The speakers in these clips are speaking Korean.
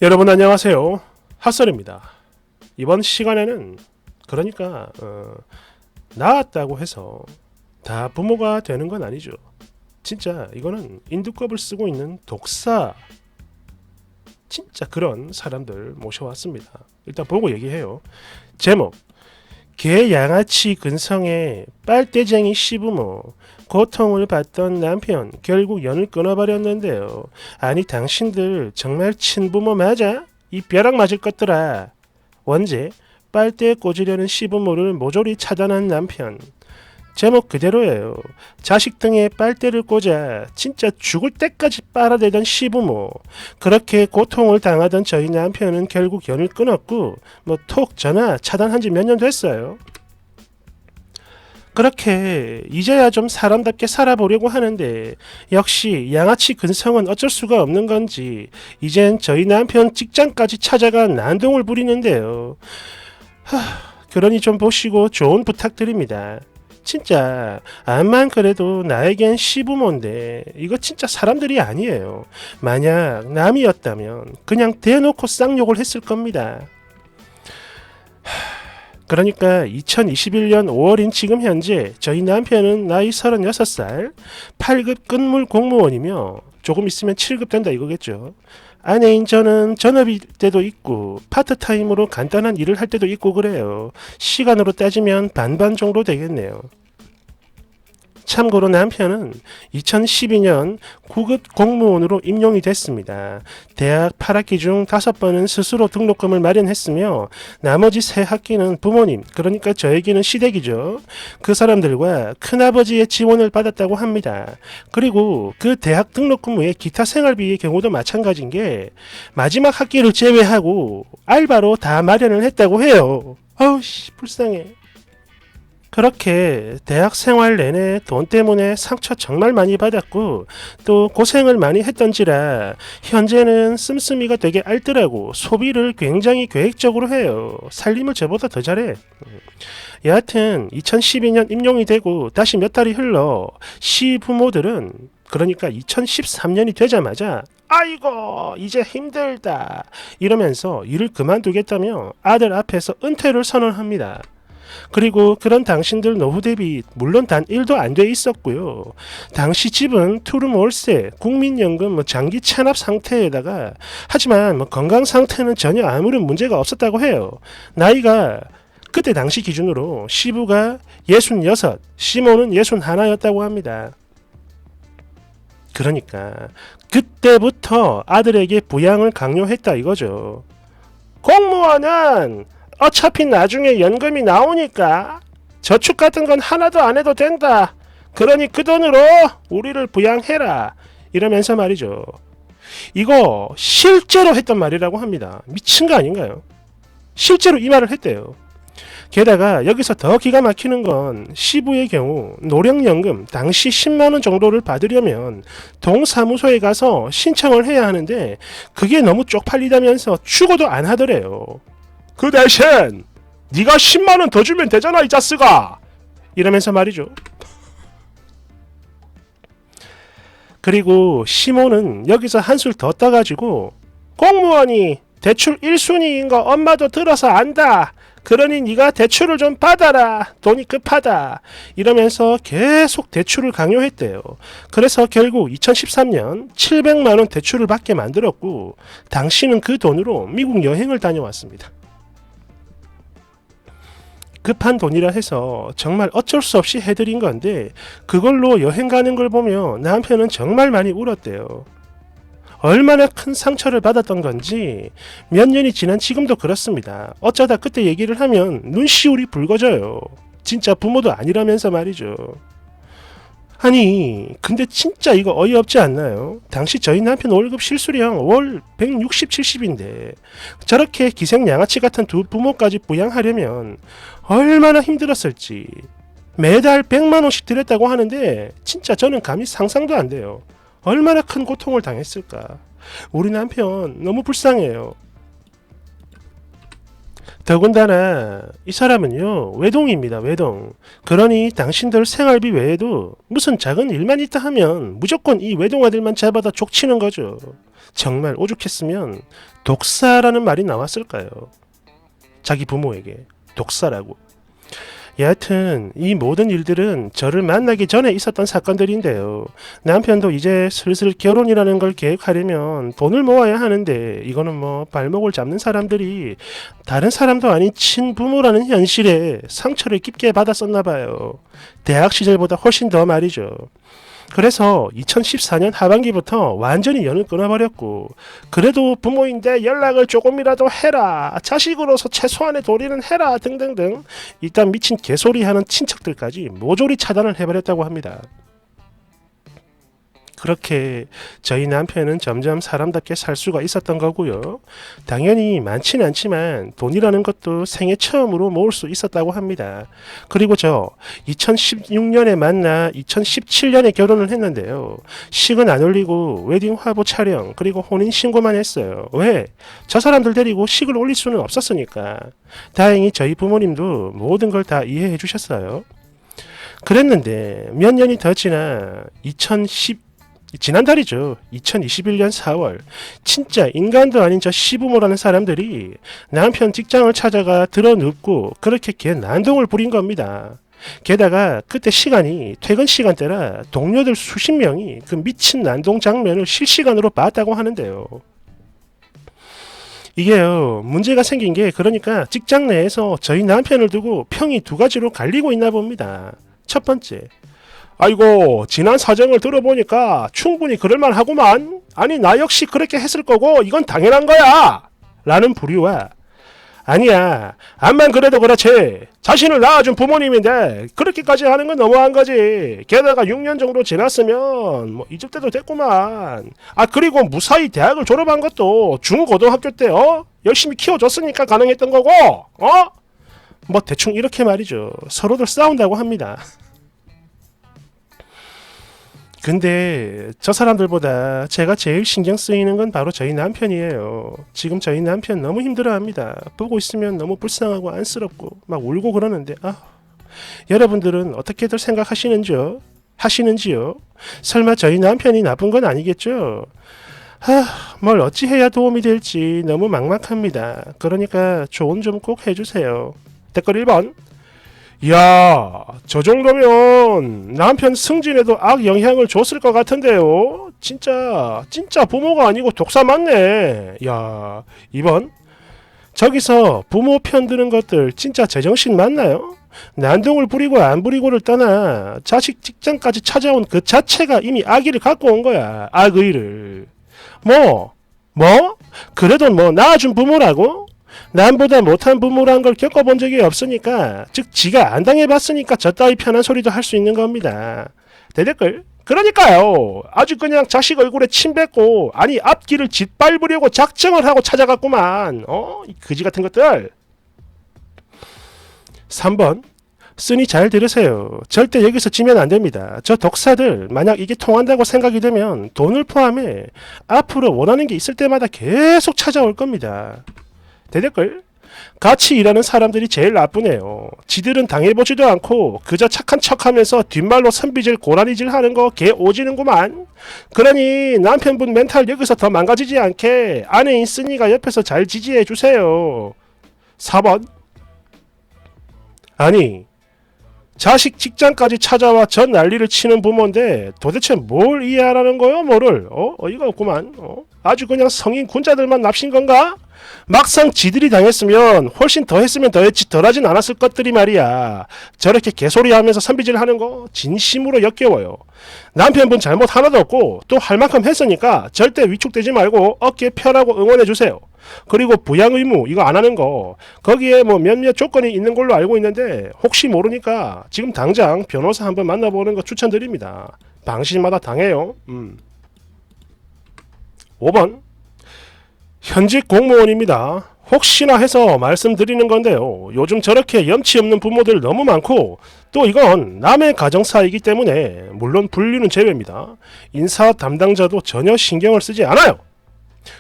여러분 안녕하세요. 핫설입니다. 이번 시간에는 그러니까 낳았다고 해서 다 부모가 되는 건 아니죠. 진짜 이거는 인두껍을 쓰고 있는 독사, 진짜 그런 사람들 모셔왔습니다. 일단 보고 얘기해요. 제목: 개 양아치 근성의 빨대쟁이 시부모, 고통을 받던 남편 결국 연을 끊어버렸는데요. 아니 당신들 정말 친부모 맞아? 이 벼락 맞을 것들아. 원제: 빨대에 꽂으려는 시부모를 모조리 차단한 남편. 제목 그대로예요. 자식 등에 빨대를 꽂아 진짜 죽을 때까지 빨아대던 시부모. 그렇게 고통을 당하던 저희 남편은 결국 연을 끊었고 톡 전화 차단한 지 몇 년 됐어요. 그렇게 이제야 좀 사람답게 살아보려고 하는데 역시 양아치 근성은 어쩔 수가 없는 건지 이젠 저희 남편 직장까지 찾아가 난동을 부리는데요. 그러니 좀 보시고 조언 부탁드립니다. 진짜 암만 그래도 나에겐 시부모인데 이거 진짜 사람들이 아니에요. 만약 남이었다면 그냥 대놓고 쌍욕을 했을 겁니다. 그러니까 2021년 5월인 지금 현재 저희 남편은 나이 36살, 8급 끝물 공무원이며 조금 있으면 7급 된다 이거겠죠. 아내인 저는 전업일 때도 있고 파트타임으로 간단한 일을 할 때도 있고 그래요. 시간으로 따지면 반반 정도 되겠네요. 참고로 남편은 2012년 9급 공무원으로 임용이 됐습니다. 대학 8학기 중 5번은 스스로 등록금을 마련했으며 나머지 3학기는 부모님, 그러니까 저에게는 시댁이죠. 그 사람들과 큰아버지의 지원을 받았다고 합니다. 그리고 그 대학 등록금 외에 기타 생활비의 경우도 마찬가지인 게 마지막 학기를 제외하고 알바로 다 마련을 했다고 해요. 아우씨 불쌍해. 그렇게 대학 생활 내내 돈 때문에 상처 정말 많이 받았고 또 고생을 많이 했던지라 현재는 씀씀이가 되게 알뜰하고 소비를 굉장히 계획적으로 해요. 살림을 저보다 더 잘해. 여하튼 2012년 임용이 되고 다시 몇 달이 흘러 시부모들은 그러니까 2013년이 되자마자 아이고 이제 힘들다 이러면서 일을 그만두겠다며 아들 앞에서 은퇴를 선언합니다. 그리고 그런 당신들 노후 대비 물론 단 1도 안 돼 있었고요. 당시 집은 투룸 월세, 국민연금, 장기 체납 상태에다가 하지만 건강 상태는 전혀 아무런 문제가 없었다고 해요. 나이가 그때 당시 기준으로 시부가 66, 시모는 61였다고 합니다. 그러니까 그때부터 아들에게 부양을 강요했다 이거죠. 공무원은 어차피 나중에 연금이 나오니까 저축 같은 건 하나도 안 해도 된다. 그러니 그 돈으로 우리를 부양해라. 이러면서 말이죠. 이거 실제로 했던 말이라고 합니다. 미친 거 아닌가요? 실제로 이 말을 했대요. 게다가 여기서 더 기가 막히는 건 시부의 경우 노령연금 당시 10만원 정도를 받으려면 동사무소에 가서 신청을 해야 하는데 그게 너무 쪽팔리다면서 추고도 안 하더래요. 그 대신 네가 10만원 더 주면 되잖아 이 자스가 이러면서 말이죠. 그리고 시모는 여기서 한술 더 떠가지고 공무원이 대출 1순위인 거 엄마도 들어서 안다. 그러니 네가 대출을 좀 받아라. 돈이 급하다. 이러면서 계속 대출을 강요했대요. 그래서 결국 2013년 700만원 대출을 받게 만들었고 당시는 그 돈으로 미국 여행을 다녀왔습니다. 급한 돈이라 해서 정말 어쩔 수 없이 해드린 건데 그걸로 여행 가는 걸 보며 남편은 정말 많이 울었대요. 얼마나 큰 상처를 받았던 건지 몇 년이 지난 지금도 그렇습니다. 어쩌다 그때 얘기를 하면 눈시울이 붉어져요. 진짜 부모도 아니라면서 말이죠. 아니 근데 진짜 이거 어이없지 않나요? 당시 저희 남편 월급 실수령 월 160, 70인데 저렇게 기생양아치 같은 두 부모까지 부양하려면 얼마나 힘들었을지. 매달 100만원씩 들였다고 하는데 진짜 저는 감히 상상도 안 돼요. 얼마나 큰 고통을 당했을까. 우리 남편 너무 불쌍해요. 더군다나 이 사람은요 외동입니다. 외동. 그러니 당신들 생활비 외에도 무슨 작은 일만 있다 하면 무조건 이 외동 아들만 잡아다 족치는 거죠. 정말 오죽했으면 독사라는 말이 나왔을까요? 자기 부모에게 독사라고. 여하튼 이 모든 일들은 저를 만나기 전에 있었던 사건들인데요. 남편도 이제 슬슬 결혼이라는 걸 계획하려면 돈을 모아야 하는데 이거는 뭐 발목을 잡는 사람들이 다른 사람도 아닌 친부모라는 현실에 상처를 깊게 받았었나 봐요. 대학 시절보다 훨씬 더 말이죠. 그래서 2014년 하반기부터 완전히 연을 끊어버렸고, 그래도 부모인데 연락을 조금이라도 해라, 자식으로서 최소한의 도리는 해라 등등등 일단 미친 개소리 하는 친척들까지 모조리 차단을 해버렸다고 합니다. 그렇게 저희 남편은 점점 사람답게 살 수가 있었던 거고요. 당연히 많진 않지만 돈이라는 것도 생애 처음으로 모을 수 있었다고 합니다. 그리고 저 2016년에 만나 2017년에 결혼을 했는데요. 식은 안 올리고 웨딩 화보 촬영 그리고 혼인신고만 했어요. 왜? 저 사람들 데리고 식을 올릴 수는 없었으니까. 다행히 저희 부모님도 모든 걸 다 이해해 주셨어요. 그랬는데 몇 년이 더 지나 지난달이죠. 2021년 4월 진짜 인간도 아닌 저 시부모라는 사람들이 남편 직장을 찾아가 들어눕고 그렇게 걔 난동을 부린 겁니다. 게다가 그때 시간이 퇴근 시간대라 동료들 수십 명이 그 미친 난동 장면을 실시간으로 봤다고 하는데요. 이게요 문제가 생긴 게 그러니까 직장 내에서 저희 남편을 두고 평이 두 가지로 갈리고 있나 봅니다. 첫 번째, 아이고 지난 사정을 들어보니까 충분히 그럴만 하구만. 아니 나 역시 그렇게 했을 거고 이건 당연한 거야 라는 부류와, 아니야 암만 그래도 그렇지 자신을 낳아준 부모님인데 그렇게까지 하는 건 너무한 거지. 게다가 6년 정도 지났으면 뭐 잊을 때도 됐구만. 아 그리고 무사히 대학을 졸업한 것도 중고등학교 때 열심히 키워줬으니까 가능했던 거고 뭐 대충 이렇게 말이죠. 서로들 싸운다고 합니다. 근데 저 사람들보다 제가 제일 신경 쓰이는 건 바로 저희 남편이에요. 지금 저희 남편 너무 힘들어합니다. 보고 있으면 너무 불쌍하고 안쓰럽고 막 울고 그러는데 여러분들은 어떻게들 생각하시는지요? 설마 저희 남편이 나쁜 건 아니겠죠? 뭘 어찌해야 도움이 될지 너무 막막합니다. 그러니까 조언 좀 꼭 해주세요. 댓글 1번. 야, 저 정도면 남편 승진에도 악 영향을 줬을 것 같은데요. 진짜 부모가 아니고 독사 맞네. 야, 2번. 저기서 부모 편드는 것들 진짜 제정신 맞나요? 난동을 부리고 안 부리고를 떠나 자식 직장까지 찾아온 그 자체가 이미 악의를 갖고 온 거야. 악의를. 그래도 낳아준 부모라고? 남보다 못한 부모란 걸 겪어본 적이 없으니까, 즉 지가 안 당해봤으니까 저 따위 편한 소리도 할 수 있는 겁니다. 대댓글. 그러니까요. 아주 그냥 자식 얼굴에 침 뱉고 아니 앞길을 짓밟으려고 작정을 하고 찾아갔구만. 이 그지 같은 것들. 3번. 쓰니 잘 들으세요. 절대 여기서 지면 안 됩니다. 저 독사들 만약 이게 통한다고 생각이 되면 돈을 포함해 앞으로 원하는 게 있을 때마다 계속 찾아올 겁니다. 대댓글. 같이 일하는 사람들이 제일 나쁘네요. 지들은 당해보지도 않고 그저 착한 척하면서 뒷말로 선비질 고라니질 하는 거 개 오지는구만. 그러니 남편분 멘탈 여기서 더 망가지지 않게 아내인 쓰니가 옆에서 잘 지지해주세요. 4번. 아니 자식 직장까지 찾아와 전 난리를 치는 부모인데 도대체 뭘 이해하라는 거요? 뭐를? 어이가 없구만. 아주 그냥 성인 군자들만 납신 건가? 막상 지들이 당했으면 훨씬 더 했으면 더 했지 덜 하진 않았을 것들이 말이야. 저렇게 개소리하면서 선비질 하는 거 진심으로 역겨워요. 남편분 잘못 하나도 없고 또 할 만큼 했으니까 절대 위축되지 말고 어깨 펴라고 응원해주세요. 그리고 부양 의무 이거 안 하는 거 거기에 뭐 몇몇 조건이 있는 걸로 알고 있는데 혹시 모르니까 지금 당장 변호사 한번 만나보는 거 추천드립니다. 방식마다 당해요. 5번. 현직 공무원입니다. 혹시나 해서 말씀드리는 건데요. 요즘 저렇게 염치 없는 부모들 너무 많고 또 이건 남의 가정사이기 때문에 물론 분류는 제외입니다. 인사 담당자도 전혀 신경을 쓰지 않아요.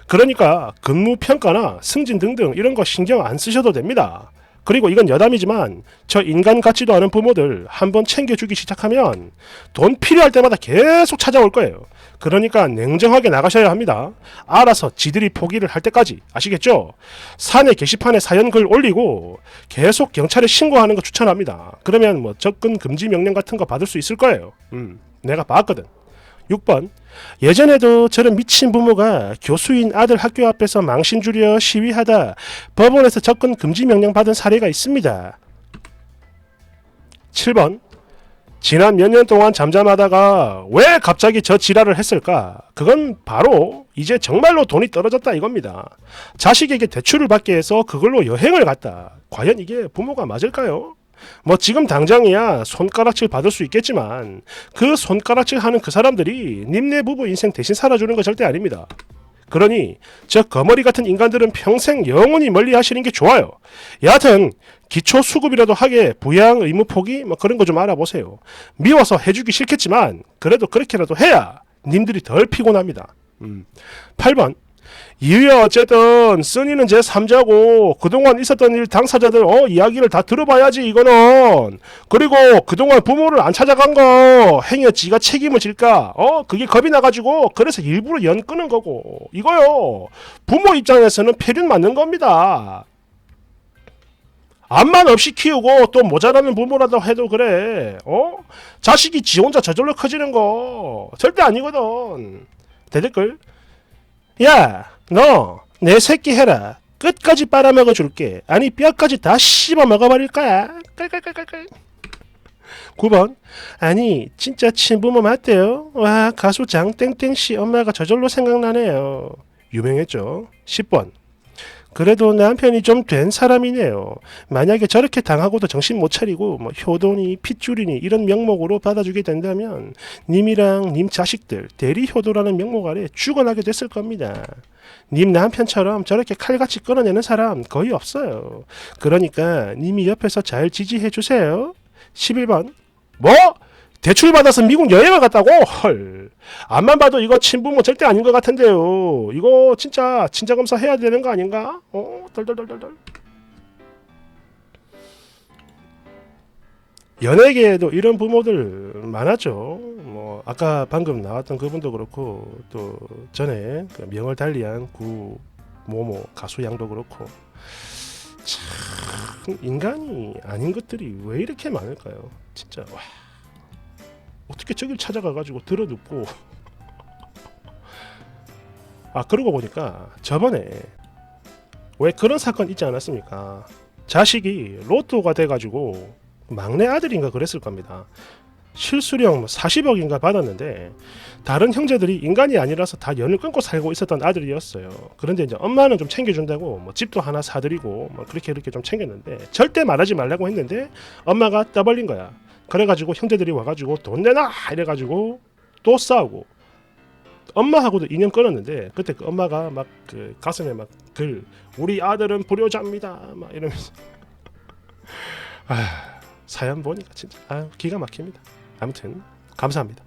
그러니까 근무 평가나 승진 등등 이런 거 신경 안 쓰셔도 됩니다. 그리고 이건 여담이지만 저 인간 같지도 않은 부모들 한번 챙겨주기 시작하면 돈 필요할 때마다 계속 찾아올 거예요. 그러니까 냉정하게 나가셔야 합니다. 알아서 지들이 포기를 할 때까지. 아시겠죠? 사내 게시판에 사연 글 올리고 계속 경찰에 신고하는 거 추천합니다. 그러면 뭐 접근 금지 명령 같은 거 받을 수 있을 거예요. 내가 봤거든. 6번. 예전에도 저런 미친 부모가 교수인 아들 학교 앞에서 망신 주려 시위하다 법원에서 접근 금지 명령 받은 사례가 있습니다. 7번. 지난 몇 년 동안 잠잠하다가 왜 갑자기 저 지랄을 했을까? 그건 바로 이제 정말로 돈이 떨어졌다 이겁니다. 자식에게 대출을 받게 해서 그걸로 여행을 갔다. 과연 이게 부모가 맞을까요? 뭐 지금 당장이야 손가락질 받을 수 있겠지만 그 손가락질 하는 그 사람들이 님네 부부 인생 대신 살아주는 거 절대 아닙니다. 그러니 저 거머리 같은 인간들은 평생 영원히 멀리 하시는 게 좋아요. 여하튼 기초 수급이라도 하게 부양 의무 포기 뭐 그런 거 좀 알아보세요. 미워서 해주기 싫겠지만 그래도 그렇게라도 해야 님들이 덜 피곤합니다. 8번. 이유야 어쨌든 쓴이는 제 3자고 그동안 있었던 일 당사자들 이야기를 다 들어봐야지 이거는. 그리고 그동안 부모를 안 찾아간 거 행여 지가 책임을 질까 그게 겁이 나가지고 그래서 일부러 연 끄는 거고 이거요. 부모 입장에서는 폐륜 맞는 겁니다. 암만 없이 키우고 또 모자라는 부모라도 해도 그래 자식이 지 혼자 저절로 커지는 거 절대 아니거든. 대댓글. 야, 너 내 새끼 해라. 끝까지 빨아먹어 줄게. 아니 뼈까지 다 씹어 먹어버릴 거야. 깔깔깔깔깔. 9번. 아니 진짜 친부모 맞대요. 와 가수 장땡땡씨 엄마가 저절로 생각나네요. 유명했죠. 10번. 그래도 남편이 좀 된 사람이네요. 만약에 저렇게 당하고도 정신 못 차리고 뭐 효도니 핏줄이니 이런 명목으로 받아주게 된다면 님이랑 님 자식들 대리 효도라는 명목 아래 죽어나게 됐을 겁니다. 님 남편처럼 저렇게 칼같이 끊어내는 사람 거의 없어요. 그러니까 님이 옆에서 잘 지지해 주세요. 11번. 뭐? 대출 받아서 미국 여행을 갔다고? 헐. 앞만 봐도 이거 친부모 절대 아닌 것 같은데요. 이거 진짜 친자검사 해야 되는 거 아닌가? 덜덜덜덜덜. 연예계에도 이런 부모들 많았죠. 뭐 아까 방금 나왔던 그분도 그렇고 또 전에 그 명을 달리한 구 모모 가수 양도 그렇고 참 인간이 아닌 것들이 왜 이렇게 많을까요? 진짜 와. 어떻게 저길 찾아가가지고 들어눕고 그러고 보니까 저번에 왜 그런 사건 있지 않았습니까? 자식이 로또가 돼가지고 막내 아들인가 그랬을 겁니다. 실수령 40억인가 받았는데 다른 형제들이 인간이 아니라서 다 연을 끊고 살고 있었던 아들이었어요. 그런데 이제 엄마는 좀 챙겨준다고 뭐 집도 하나 사드리고 뭐 그렇게 좀 챙겼는데 절대 말하지 말라고 했는데 엄마가 떠벌린 거야. 그래가지고 형제들이 와가지고 돈 내놔 이래가지고 또 싸우고 엄마하고도 인연 끊었는데 그때 그 엄마가 막 그 가슴에 막 글 우리 아들은 불효자입니다 막 이러면서 사연 보니까 진짜 기가 막힙니다. 아무튼 감사합니다.